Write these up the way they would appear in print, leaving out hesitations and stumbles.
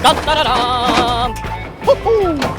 따따라람. 호호.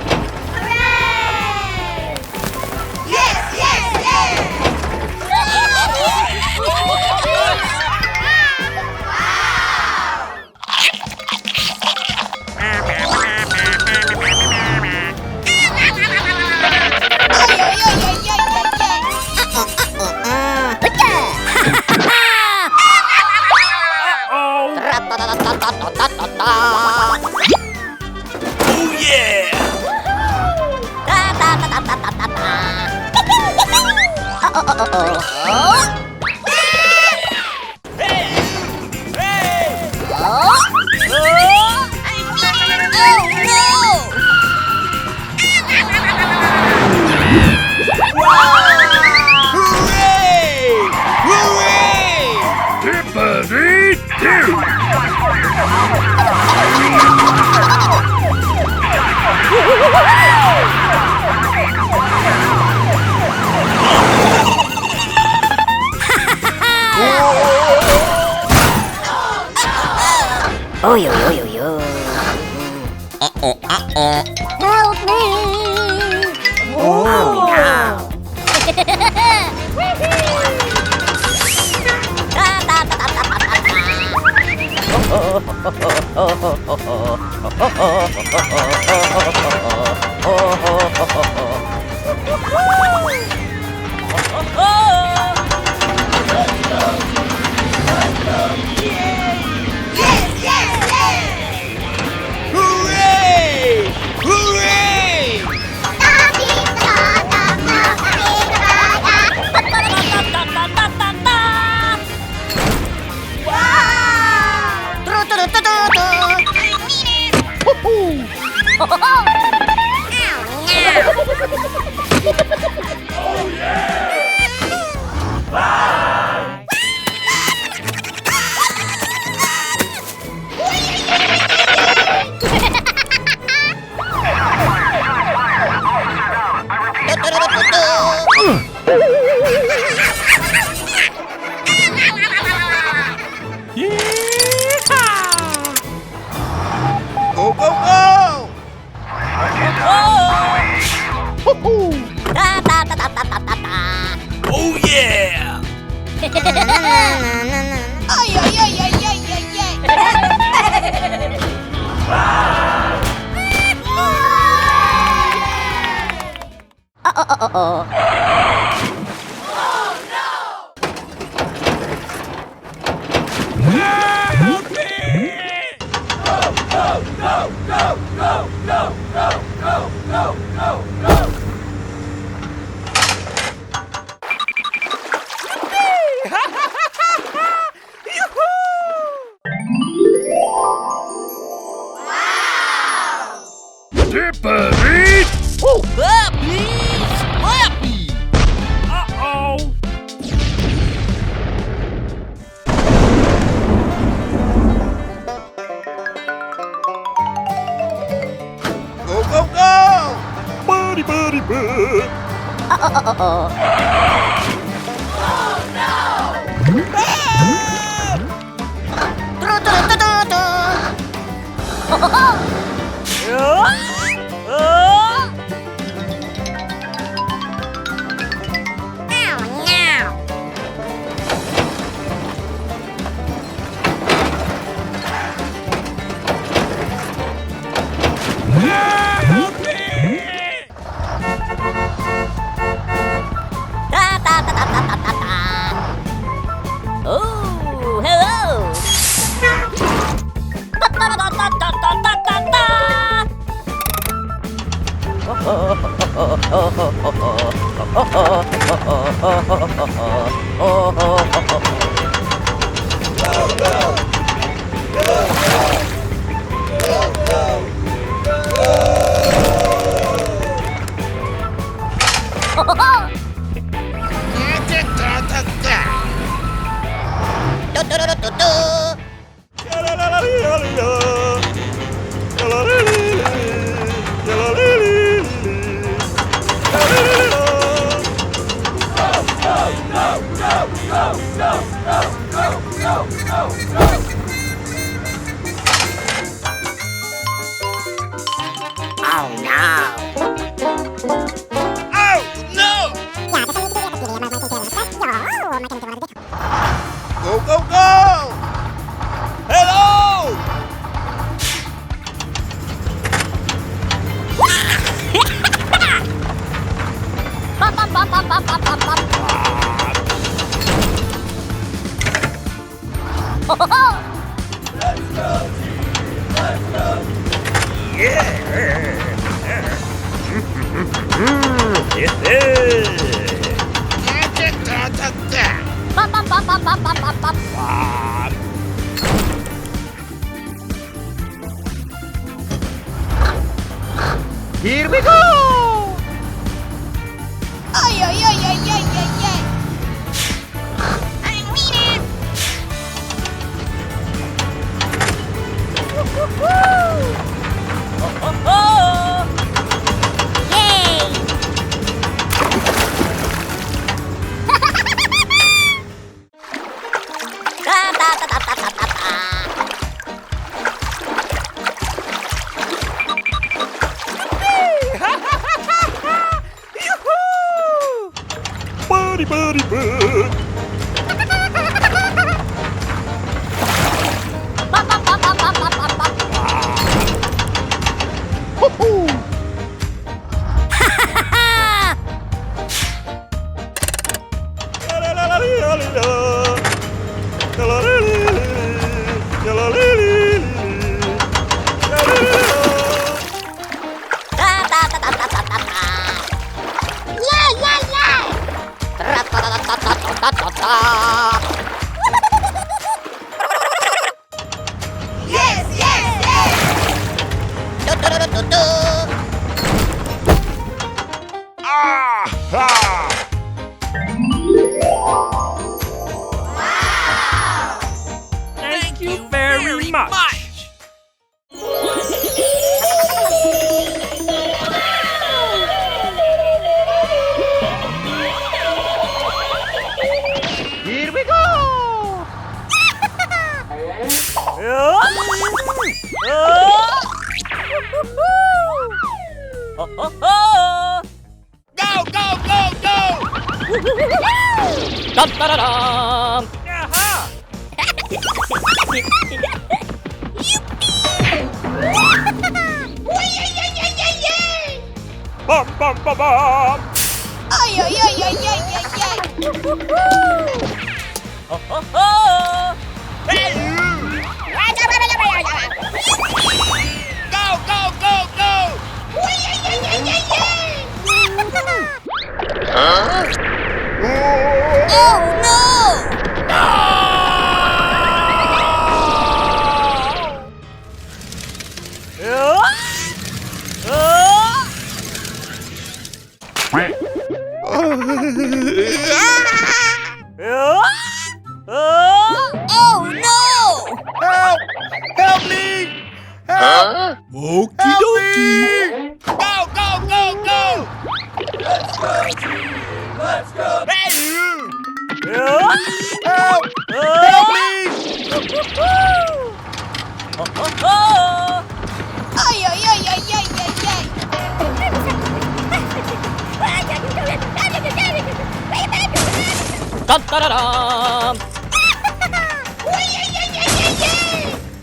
Oh yo yo yo yo. Help me! Oh no! Oh, please! Happy! Uh-oh! Go, go, go! Buddy, buddy, buddy! Oh no! Oh, hello! Go, go, go, go, go, go. Oh no! Oh, no! Go, go, go! Hello! Bum, bum, bum, bum, bum, bum, bum, bum. Ho, ho, ho. Bum, bum, bum, bum, bum, bum, bum, bum. Here we go! Ay, ay, ay, ay, ay, ay, ay. I'm winning. Woo-hoo-hoo. Ho, ho, ho. Yay! Da, da, da, da, da, da, da, da. Buddy, buddy, bud. Bum, bum, bum, bum, bum, bum, bum, bum. Da, da, da, da, da, da, da, da. Yeah, yeah, yeah. Da, da, da, da, da, da, da, da. Yes, yes, yes. Do, do, do, do, do. Thank you very much. Here we go! Go, go, go, go! Dum da da dum. Aha! Bum, bum, bum, bum! Ay, ay, ay, ay, ay, ay, ay. Ho, ho, ho. Hey, you! Go, go, go, go! Oh no! Oh no! Help! Help me! Help! Okie dokie! Go, go, go, go! Let's go, team! Let's go! Hey, you! Help! Help me! Ay, ay, ay, ay, ay, ay, ay. Dum da da dum.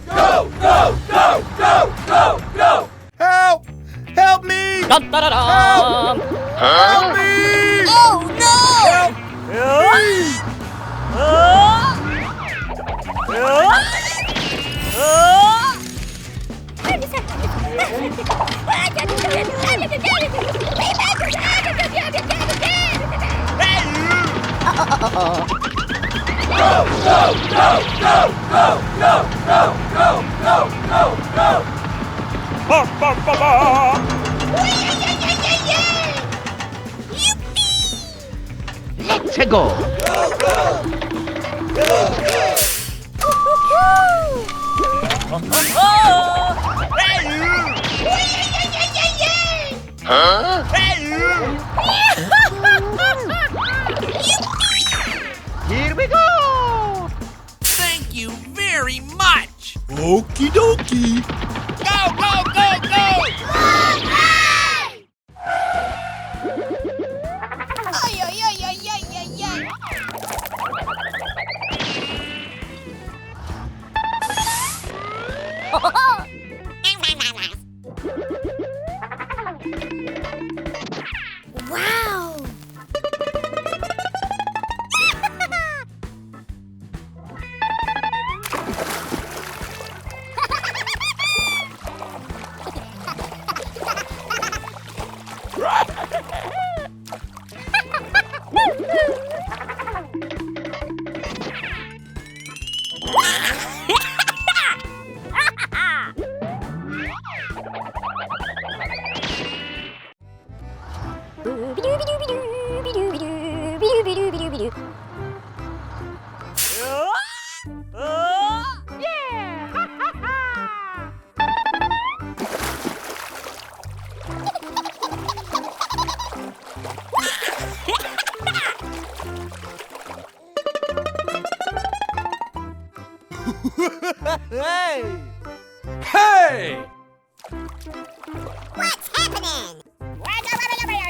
Go, go, go, go, go, go! Help! Help me! Dum da da dum. Help me! Oh no! Help! Ba, ba, ba, ba. Let's go. Hey, you! Hey, you! Here we go! Thank you very much. Okie dokie. Go, go, go, go! Ay, ay, ay, ay, ay, ay, ay. Wow! Hey! Hey! What's happening? Ay, ay, ay, ay, ay, ay, ay.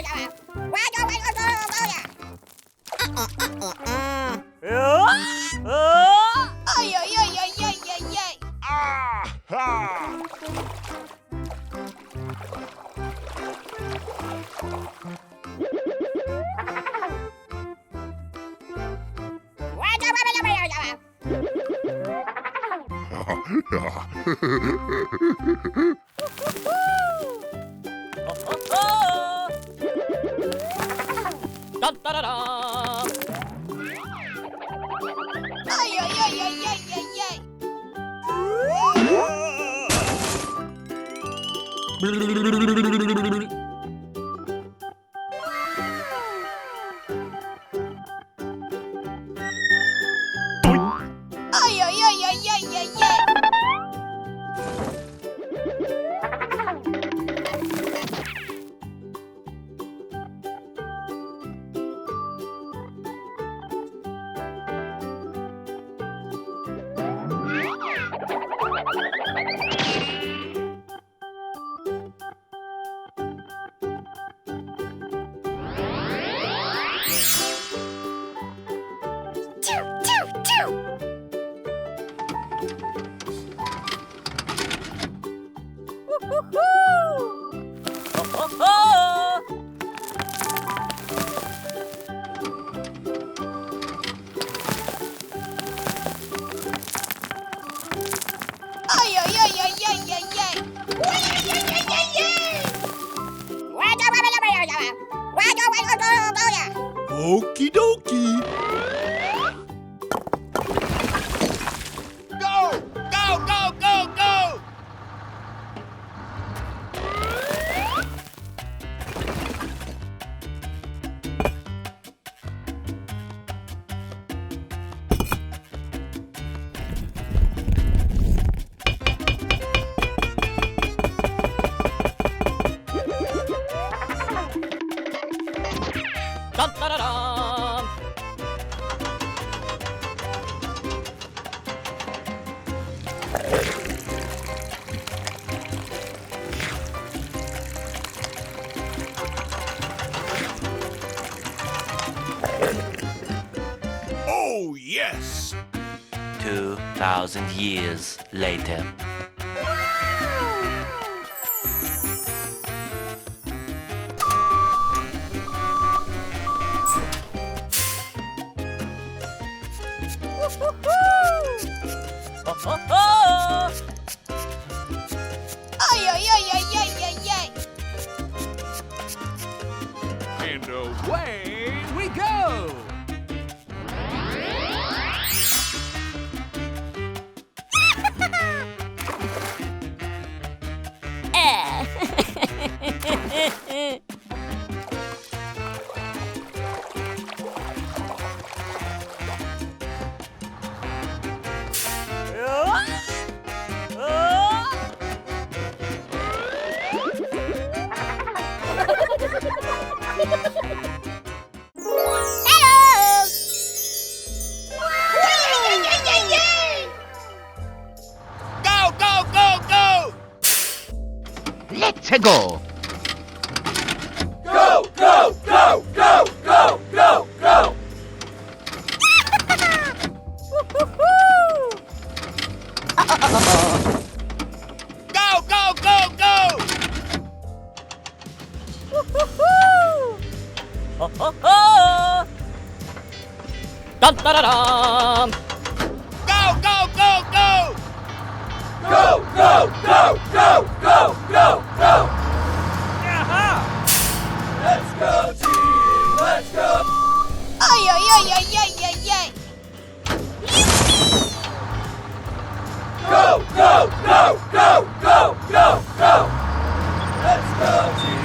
Da-da-da-da. Ay, ay, ay, ay, ay, ay, ay. Ay, ay, ay, ay, ay, ay, ay. Choo, choo, choo. Ay, ay, ay, ay, ay, ay, ay. Uy, ay, ay, ay, ay, ay. Okie dokie. Go, go, go, go, go! Da-da-da-da. Oh, yes! 2,000 years later. Ay, ay, ay, ay, ay, ay, ay. And away we go! Hello! Let's go. Go, go, go, go, go, go, go. Go, go, go, go! Ho, ho, ho! Dun, da, da, dum! Go, go, go, go! Go, go, go, go, go, go, go. Let's go, team. Let's go. Ay, ay, ay, ay, ay, ay, ay. Go, go, go, go, go, go, go. Let's go, team.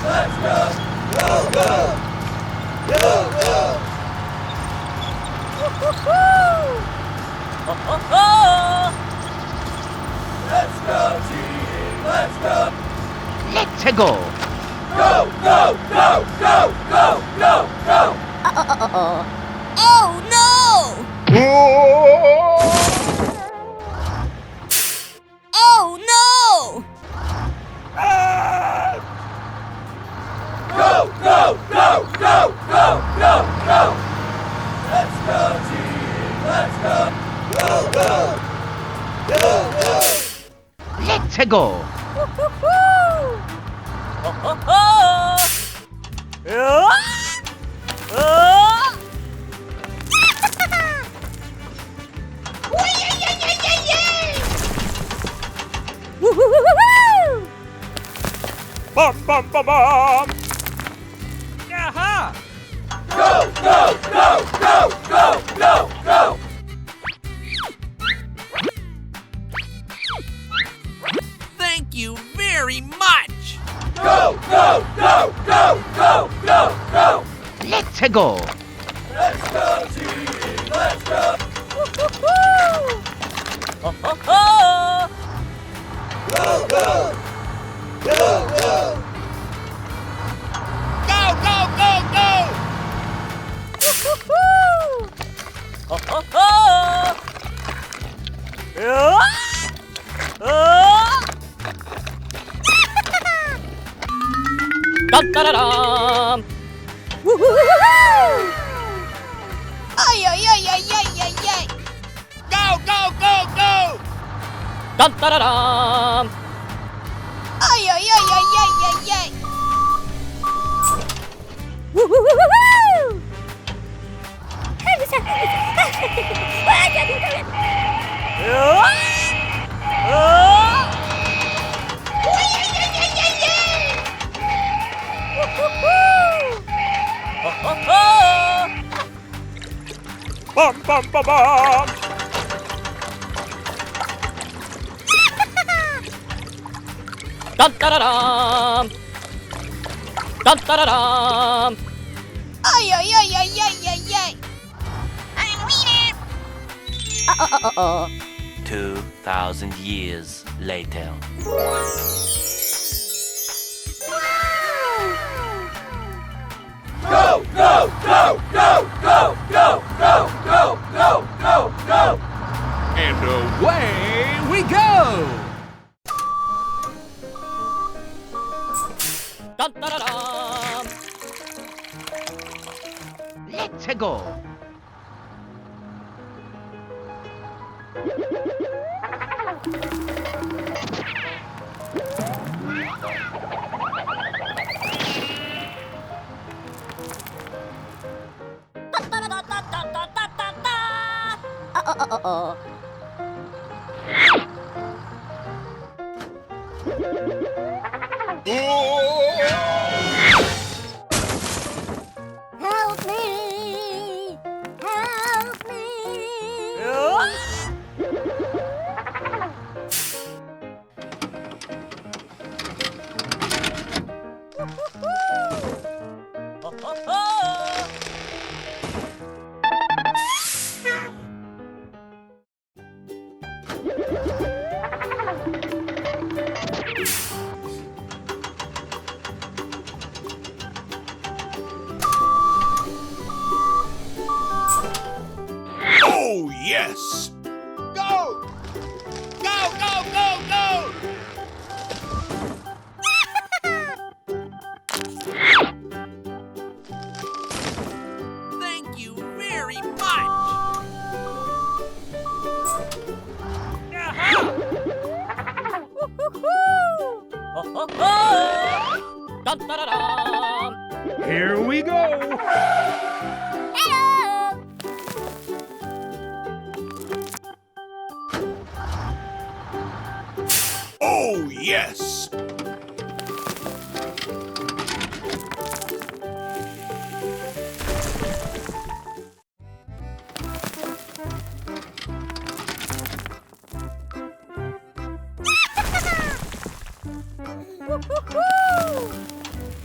Let's go. Go, go. Go, go. Ho, ho, ho! Let's go, team. Let's go. Let's go. Go, go, go, go, go, go, go. Oh no! Oh no! Go, go, go, go, go, go, go. Let's go, team. Let's go. Go, go. Go, go. Let's go. Ho, ho, ho! Yeah! Ah! Bum, bum, bum, bum. Yaha! Go, go, go, go, go, go, go. Thank you very much! Go, go, go, go, go, go, go. Let's go. Let's go, team. Let's go. Ho, ho, ho! Go, go. Go, go. Go, go, go, go! Ho, ho, ho! Yeah! Ah! Dun, da, da, dum! Ay, ay, ay, ay, ay, ay, ay. Go, go, go, go! Dun, da, da, dum! Ay, ay, ay, ay, ay, ay, ay. Yeah! Ah! Ho, ho, ho! Bum, bum, bum, bum. Dun, da, da, dum! Dun, da, da, dum! Ay, ay, ay, ay, ay, ay, ay. I'm a winner. 2,000 years later. Go, go, go, go, go, go, go, go, go, go, go. And away we go! Dun, da, da, dum! Let's go. Help me! Help me! Ho, ho, ho! Oh, yes! Go! Go, go, go, go! Dun-da-da-dum. Here we go. Hello! Oh, yes.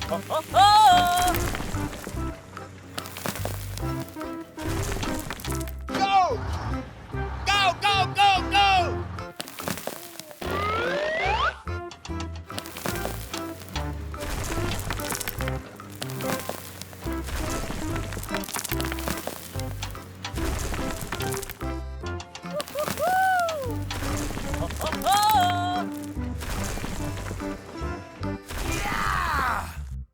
Ho-ho-ho! Go! Go, go, go, go! Ho-ho-ho!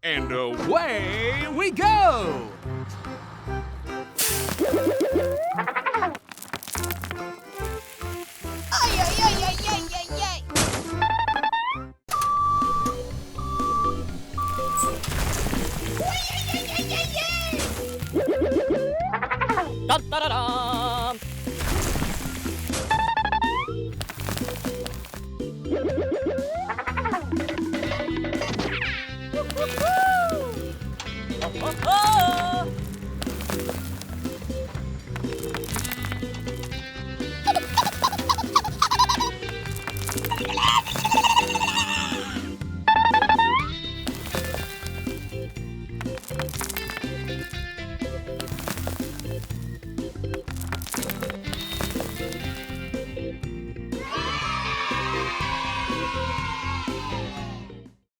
And away we go! Ay, ay, ay, ay, ay, ay, ay. Dun-da-da-dum. Ho-ho-ho!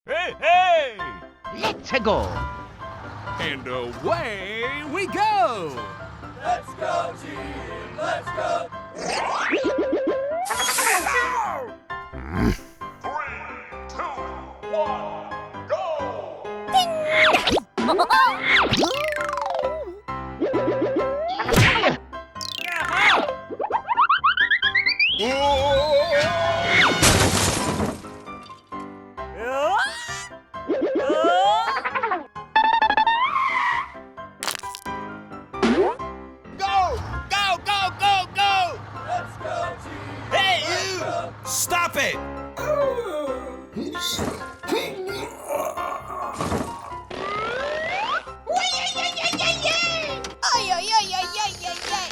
Hey, hey! Let's go. And away we go! Let's go, team! Let's go! Go! Go, go, go, go! Let's go, team! Hey, you! Stop it! Ay, ay, ay, ay, ay, ay, ay.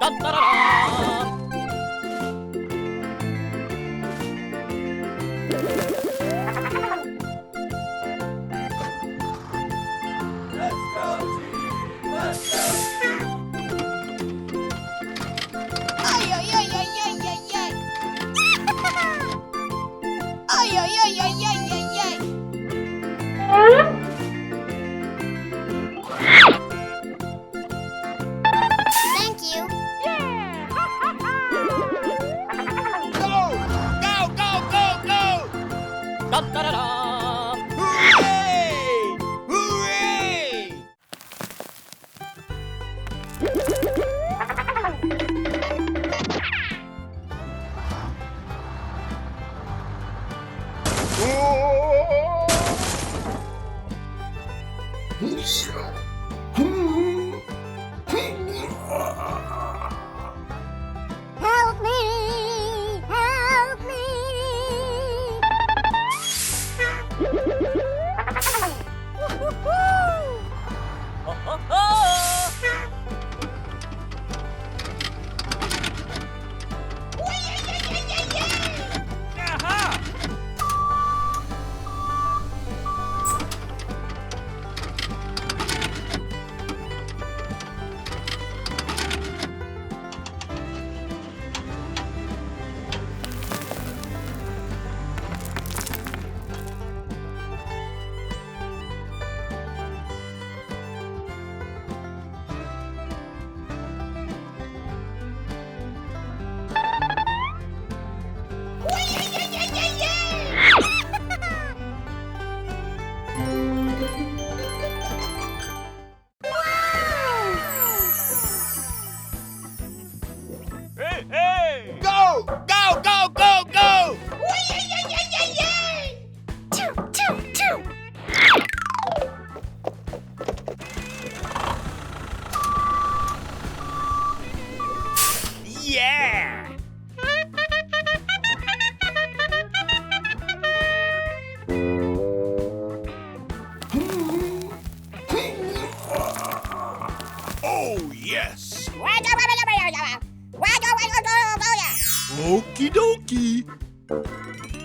Dun-da-da-dum. Let's go, team! Let's go! Ay, ay, ay, ay, ay, ay, ay. Ay, ay, ay, ay, ay, ay, ay. Thank you. Go! Go, go, go, go! Dun-da-da-dum. Hooray! Hooray! Help me! Help me! Ho-ho-ho!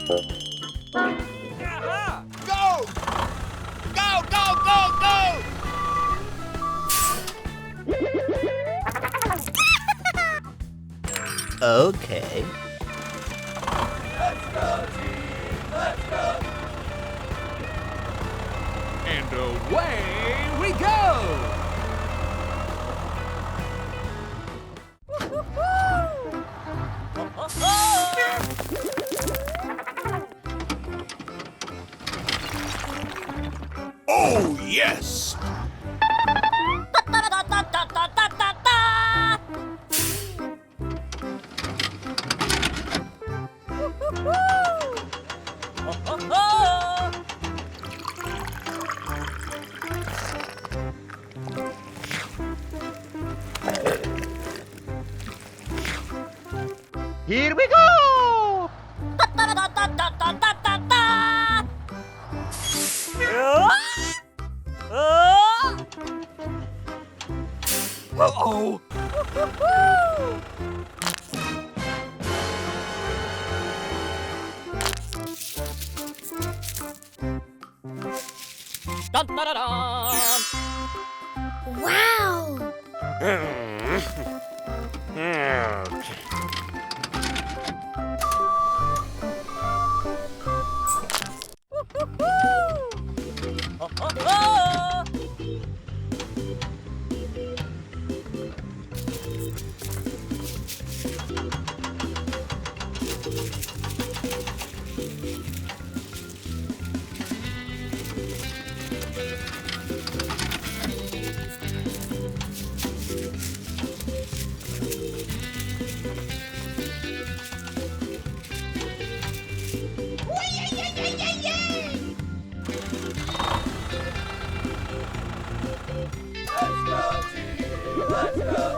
Aha! Go! Go, go, go, go! Okay. Let's go, team! Let's go! And away we go! Oh, yes! Here we go! Uh-oh! Dun, dun, dun, dun. Wow! Let's go, team! Let's go!